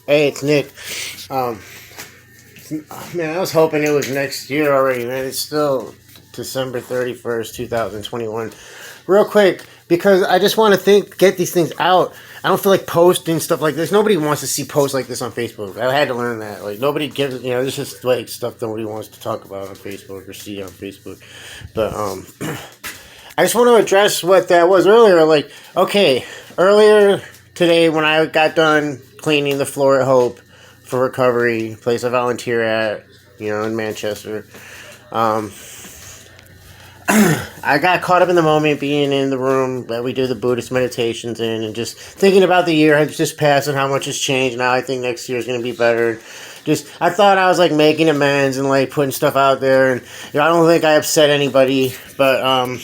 Hey, it's Nick. Um, man, I was hoping it was next year already, man. It's still December 31st, 2021. Real quick, because I just want to get these things out. I don't feel like posting stuff like this. Nobody wants to see posts like this on Facebook. I had to learn that. Like, nobody gives, this is like stuff nobody wants to talk about on Facebook or see on Facebook. But, I just want to address what that was earlier. Like, okay, earlier today when I got done cleaning the floor at Hope for recovery, place I volunteer at, in Manchester, I got caught up in the moment being in the room that we do the Buddhist meditations in and just thinking about the year has just passed and how much has changed. Now I think next year is going to be better. I thought I was like making amends and like putting stuff out there. And, I don't think I upset anybody, but,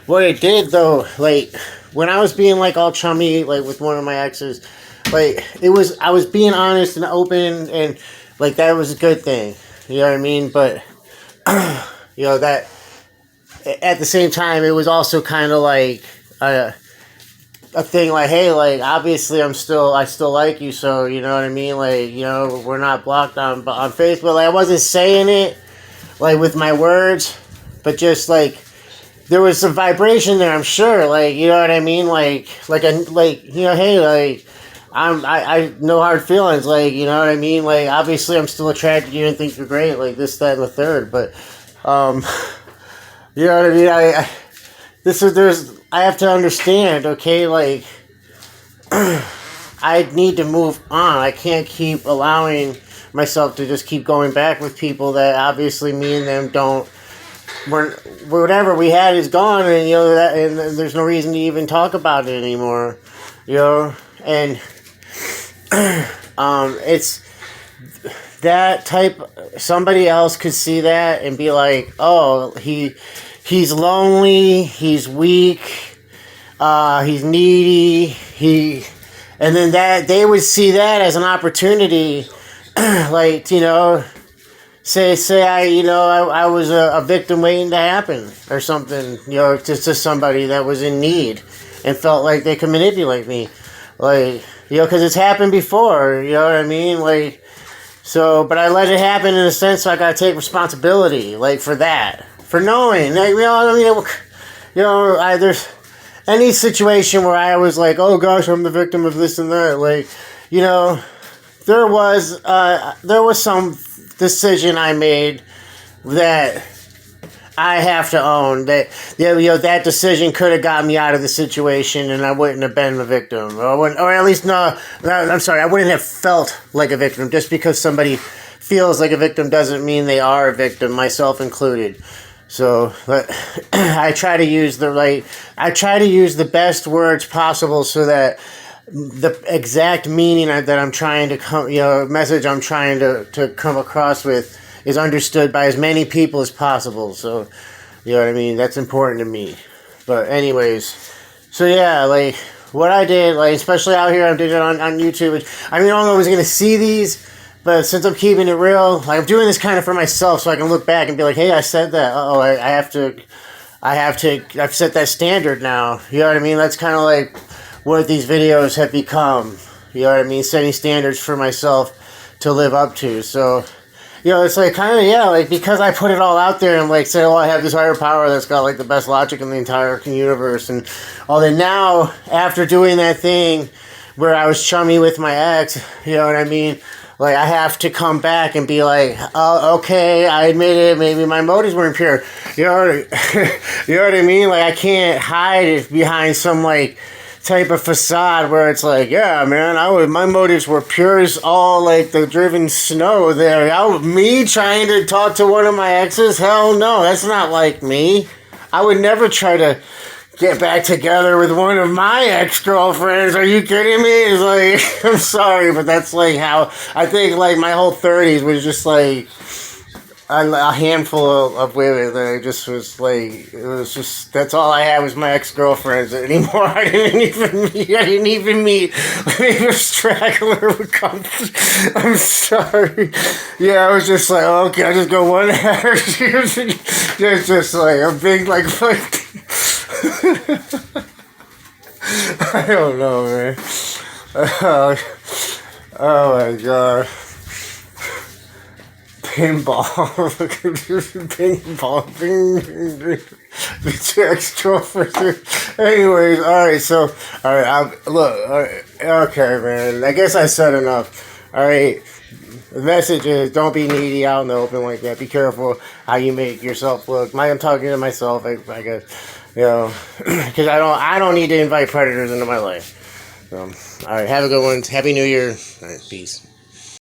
what it did though, like when I was being like all chummy, like with one of my exes, like I was being honest and open, and like that was a good thing. You know what I mean? But that at the same time, it was also kind of like a thing like, hey, like obviously I still like you, so you know what I mean? Like, we're not blocked on Facebook. Like I wasn't saying it like with my words, but just like there was some vibration there, I'm sure. Like, you know what I mean? Hey, like, I no hard feelings. Like, you know what I mean? Like, obviously, I'm still attracted to you and think you're great. Like this, that, and the third. But, you know what I mean? I have to understand. Okay, like, I need to move on. I can't keep allowing myself to just keep going back with people that obviously me and them don't. Whatever we had is gone, and and there's no reason to even talk about it anymore, and it's that type. Somebody else could see that and be like, oh, he's lonely, he's weak, he's needy, and then that they would see that as an opportunity, like, Say I was a victim waiting to happen or something, to somebody that was in need and felt like they could manipulate me. Like, because it's happened before, you know what I mean? Like, so, but I let it happen in a sense, so I got to take responsibility, like, for that. For knowing, like, there's any situation where I was like, oh gosh, I'm the victim of this and that, like, there was some decision I made that I have to own, that that decision could have got me out of the situation and I wouldn't have been the victim, or at least I wouldn't have felt like a victim. Just because somebody feels like a victim doesn't mean they are a victim, myself included. So I try to use the best words possible so that the exact meaning that I'm trying to message I'm trying to come across with is understood by as many people as possible. So, you know what I mean? That's important to me. But anyways, so yeah, like what I did, like especially out here, I did it on YouTube. I don't know who's going to see these, but since I'm keeping it real, like I'm doing this kind of for myself so I can look back and be like, hey, I said that. I've set that standard now. You know what I mean? That's kind of like what these videos have become, you know what I mean, setting standards for myself to live up to. So, it's like kind of, like because I put it all out there and like say, I have this higher power that's got like the best logic in the entire universe and all that. Now, after doing that thing where I was chummy with my ex, you know what I mean, like I have to come back and be like, oh, okay, I admit it, maybe my motives weren't pure, you know what I mean, like I can't hide it behind some like type of facade where it's like, yeah, man, my motives were pure as all like the driven snow there. Me trying to talk to one of my exes? Hell no, that's not like me. I would never try to get back together with one of my ex-girlfriends. Are you kidding me? It's like, I'm sorry, but that's like how I think like my whole 30s was just like a handful of women that I just was like, it was just, that's all I had was my ex-girlfriends anymore. I didn't even meet maybe a straggler would come. I'm sorry. Yeah, I was just like, oh, okay, I just go one hair. It's just like a big like I don't know, man. Oh, oh my god. Pinball. Pinball. The ex-girlfriend. Anyways, alright, so, alright, look, all right, okay, man. I guess I said enough. Alright, the message is don't be needy out in the open like that. Be careful how you make yourself look. I'm talking to myself, I guess, you know, because I don't need to invite predators into my life. Alright, have a good one. Happy New Year. Alright, peace.